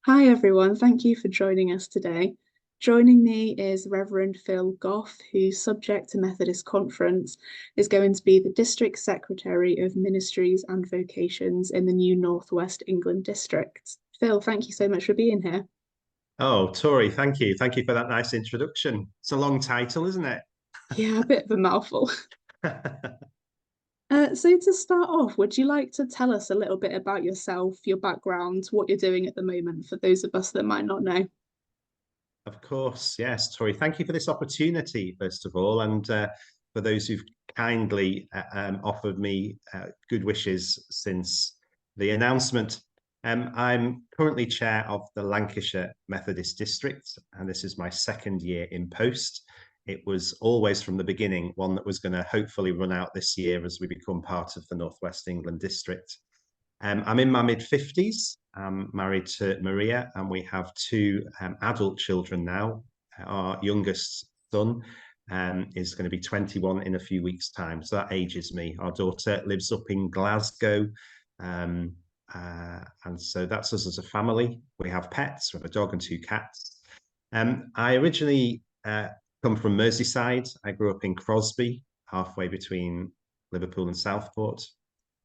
Hi everyone, thank you for joining us today. Joining me is Reverend Phil Gough, whose subject to Methodist Conference is going to be the District Secretary of Ministries and Vocations in the new North West England District. Phil, thank you so much for being here. Oh, Tori, thank you. Thank you for that nice introduction. It's a long title, isn't it? Yeah, a bit of a mouthful. So to start off, would you like to tell us a little bit about yourself, your background, what you're doing at the moment for those of us that might not know? Of course, yes, Tori. Thank you for this opportunity, first of all, and for those who've kindly offered me good wishes since the announcement. I'm currently chair of the Lancashire Methodist District, and this is my second year in post. It was always from the beginning one that was going to hopefully run out this year as we become part of the North West England District. I'm in my mid-50s. I'm married to Maria, and we have two adult children now. Our youngest son is going to be 21 in a few weeks' time, so that ages me. Our daughter lives up in Glasgow, um, and so that's us as a family. We have pets. We have a dog and two cats. I originally come from Merseyside. I grew up in Crosby, halfway between Liverpool and Southport.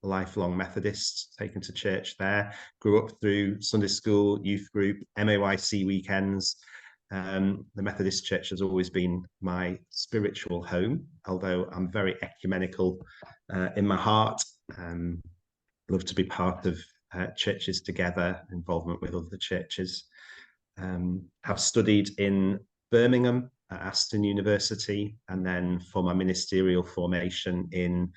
Lifelong Methodist, taken to church there. Grew up through Sunday school, youth group, MAYC weekends. The Methodist Church has always been my spiritual home, although I'm very ecumenical in my heart. Love to be part of churches together, involvement with other churches. Have studied in Birmingham at Aston University, and then for my ministerial formation in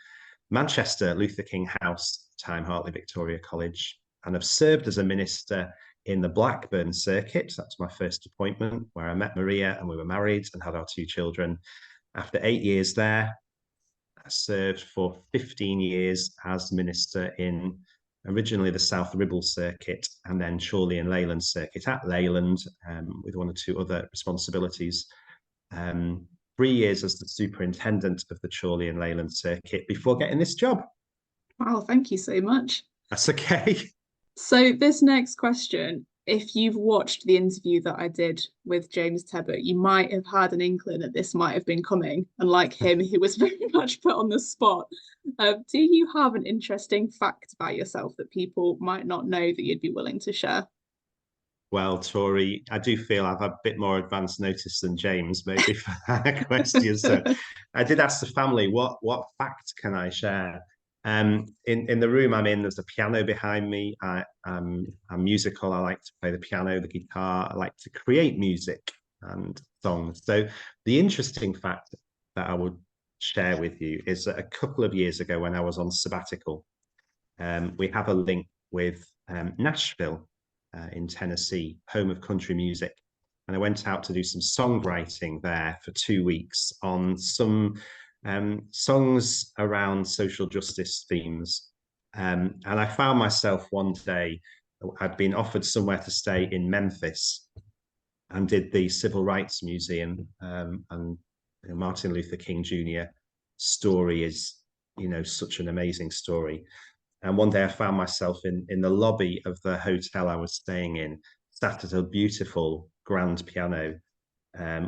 Manchester, Luther King House, Time Hartley Victoria College, and I've served as a minister in the Blackburn circuit. That's my first appointment, where I met Maria and we were married and had our two children. After 8 years there, I served for 15 years as minister in originally the South Ribble circuit and then Chorley and Leyland circuit at Leyland, with one or two other responsibilities. 3 years as the superintendent of the Chorley and Leyland circuit before getting this job. Wow, thank you so much. That's okay. So this next question, if you've watched the interview that I did with James Tebbert, you might have had an inkling that this might have been coming. And like him, he was very much put on the spot. Do you have an interesting fact about yourself that people might not know that you'd be willing to share? Well, Tori, I do feel I've had a bit more advance notice than James, maybe, for that question. So I did ask the family, what fact can I share? In the room I'm in, there's a piano behind me. I'm musical. I like to play the piano, the guitar. I like to create music and songs. So the interesting fact that I would share with you is that a couple of years ago when I was on sabbatical, we have a link with Nashville in Tennessee, home of country music. And I went out to do some songwriting there for 2 weeks on some songs around social justice themes. And I found myself one day, I'd been offered somewhere to stay in Memphis and did the Civil Rights Museum. And Martin Luther King Jr. story is, such an amazing story. And one day I found myself in the lobby of the hotel I was staying in, sat at a beautiful grand piano,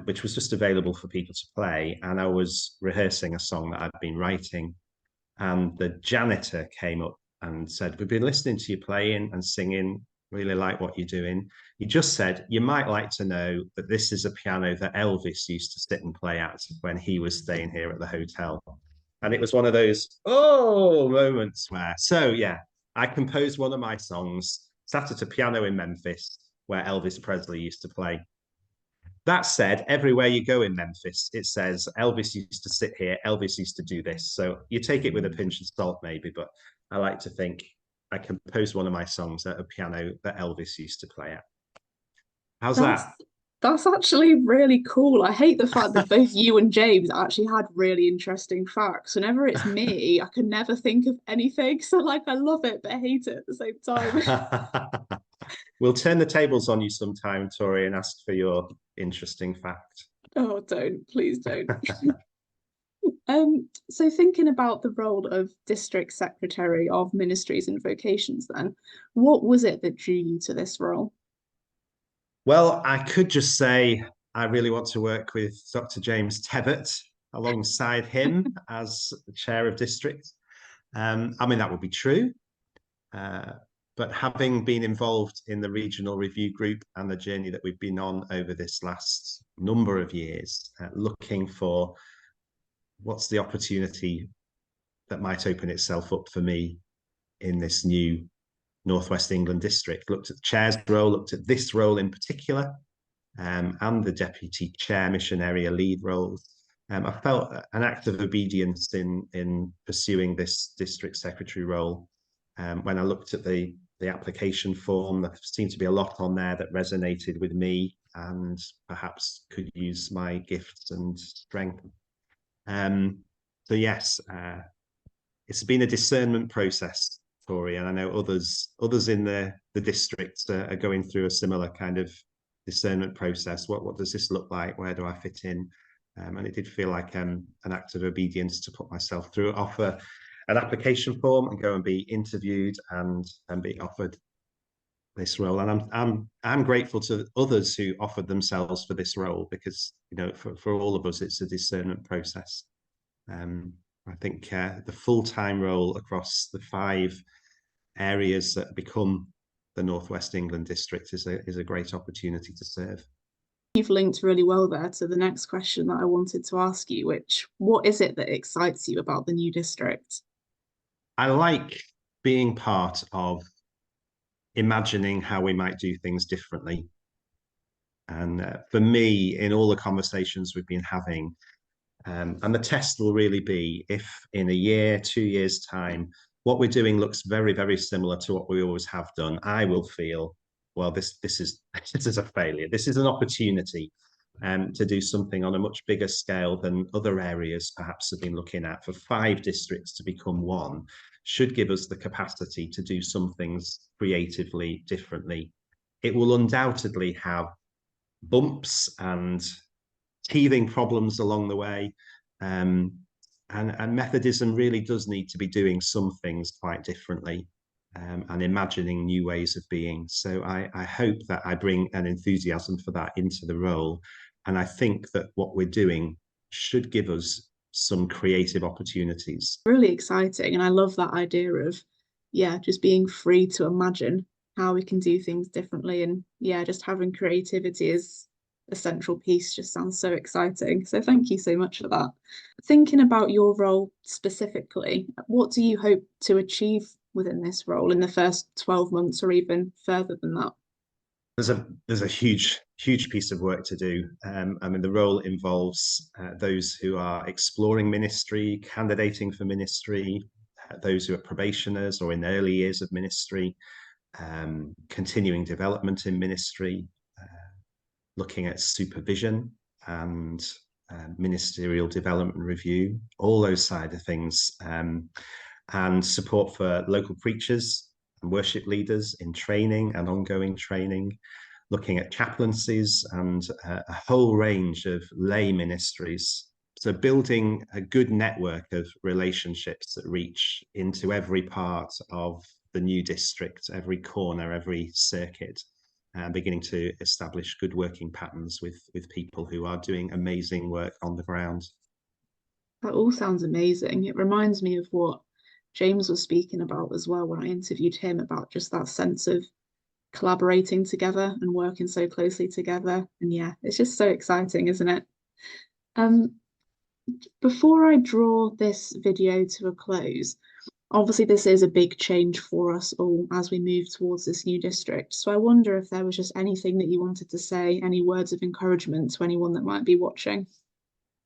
which was just available for people to play. And I was rehearsing a song that I'd been writing. And the janitor came up and said, "We've been listening to you playing and singing, really like what you're doing. He just said, you might like to know that this is a piano that Elvis used to sit and play at when he was staying here at the hotel." And it was one of those moments where, so yeah, I composed one of my songs, sat at a piano in Memphis where Elvis Presley used to play. That said, everywhere you go in Memphis, it says Elvis used to sit here, Elvis used to do this. So you take it with a pinch of salt, maybe, but I like to think I composed one of my songs at a piano that Elvis used to play at. How's That's that? that's actually really cool. I hate the fact that both you and James actually had really interesting facts. Whenever it's me, I can never think of anything. So like I love it, but I hate it at the same time. We'll turn the tables on you sometime, Tori, and ask for your interesting fact. Oh, don't, please don't. So thinking about the role of District Secretary of Ministries and Vocations then, what was it that drew you to this role? Well, I could just say I really want to work with Dr. James Tebbott alongside him as the chair of district. I mean, that would be true. Uh, but having been involved in the regional review group and the journey that we've been on over this last number of years, looking for what's the opportunity that might open itself up for me in this new Northwest England district. Looked at the chair's role, looked at this role in particular, and the deputy chair mission area lead roles. I felt an act of obedience in pursuing this district secretary role. When I looked at the application form, there seemed to be a lot on there that resonated with me and perhaps could use my gifts and strength. So yes, it's been a discernment process, Tori, and I know others in the district are going through a similar kind of discernment process. What does this look like? Where do I fit in? And it did feel like an act of obedience to put myself through, offer an application form and go and be interviewed and be offered this role. And I'm grateful to others who offered themselves for this role, because for all of us it's a discernment process. I think the full-time role across the 5 areas that become the Northwest England district is a great opportunity to serve. You've linked really well there to the next question that I wanted to ask you, which, what is it that excites you about the new district? I like being part of imagining how we might do things differently. And for me, in all the conversations we've been having, and the test will really be if in a year, 2 years' time, what we're doing looks very, very similar to what we always have done, I will feel, well, this is this is a failure. This is an opportunity to do something on a much bigger scale than other areas perhaps have been looking at. For 5 districts to become one should give us the capacity to do some things creatively, differently. It will undoubtedly have bumps and teething problems along the way. And Methodism really does need to be doing some things quite differently and imagining new ways of being. So I hope that I bring an enthusiasm for that into the role. And I think that what we're doing should give us some creative opportunities. Really exciting. And I love that idea of, yeah, just being free to imagine how we can do things differently. And yeah, just having creativity is a central piece just sounds so exciting. So thank you so much for that. Thinking about your role specifically, what do you hope to achieve within this role in the first 12 months or even further than that? There's a huge piece of work to do. I mean, the role involves those who are exploring ministry, candidating for ministry, those who are probationers or in early years of ministry, continuing development in ministry, looking at supervision and ministerial development review, all those side of things, and support for local preachers and worship leaders in training and ongoing training, looking at chaplaincies and a whole range of lay ministries. So building a good network of relationships that reach into every part of the new district, every corner, every circuit, and beginning to establish good working patterns with people who are doing amazing work on the ground. That all sounds amazing. It reminds me of what James was speaking about as well when I interviewed him, about just that sense of collaborating together and working so closely together. And yeah, it's just so exciting, isn't it? Um, Before I draw this video to a close, obviously this is a big change for us all as we move towards this new district. So I wonder if there was just anything that you wanted to say, any words of encouragement to anyone that might be watching.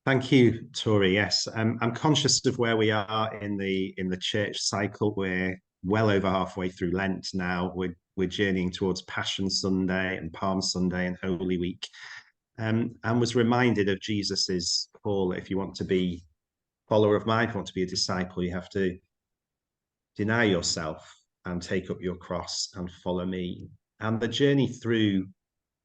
Thank you, Tori. Yes, I'm conscious of where we are in the church cycle. We're well over halfway through Lent now. We're journeying towards Passion Sunday and Palm Sunday and Holy Week, and was reminded of Jesus's call. If you want to be a follower of mine, if you want to be a disciple, you have to deny yourself and take up your cross and follow me. And the journey through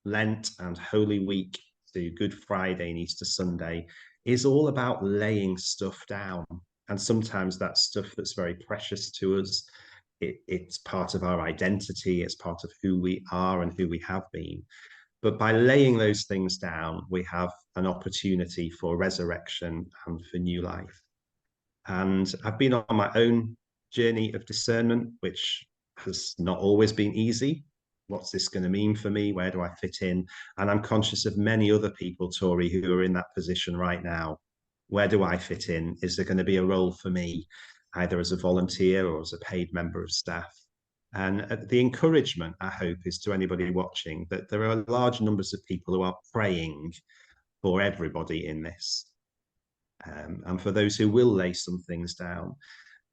Lent and Holy Week to Good Friday and Easter Sunday is all about laying stuff down. And sometimes that stuff that's very precious to us, it's part of our identity, it's part of who we are and who we have been. But by laying those things down, we have an opportunity for resurrection and for new life. And I've been on my own journey of discernment, which has not always been easy. What's this going to mean for me? Where do I fit in? And I'm conscious of many other people, Tori, who are in that position right now. Where do I fit in? Is there going to be a role for me, either as a volunteer or as a paid member of staff? And the encouragement, I hope, is to anybody watching that there are large numbers of people who are praying for everybody in this. And for those who will lay some things down,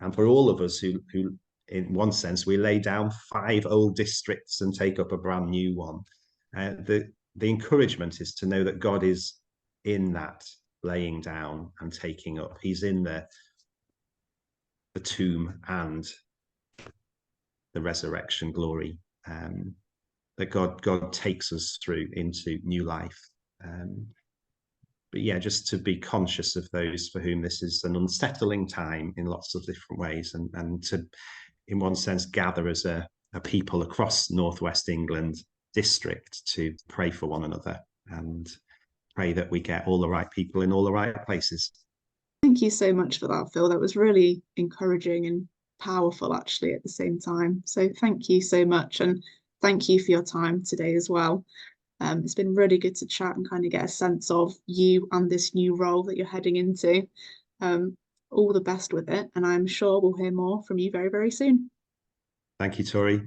and for all of us who in one sense, we lay down 5 old districts and take up a brand new one. The encouragement is to know that God is in that laying down and taking up. He's in the tomb and the resurrection glory, that God takes us through into new life. But yeah, just to be conscious of those for whom this is an unsettling time in lots of different ways, and to, in one sense, gather as a people across Northwest England district to pray for one another and pray that we get all the right people in all the right places. Thank you so much for that, Phil. That was really encouraging and powerful, actually, at the same time. So thank you so much. And thank you for your time today as well. It's been really good to chat and kind of get a sense of you and this new role that you're heading into. All the best with it. And I'm sure we'll hear more from you very, very soon. Thank you, Tori.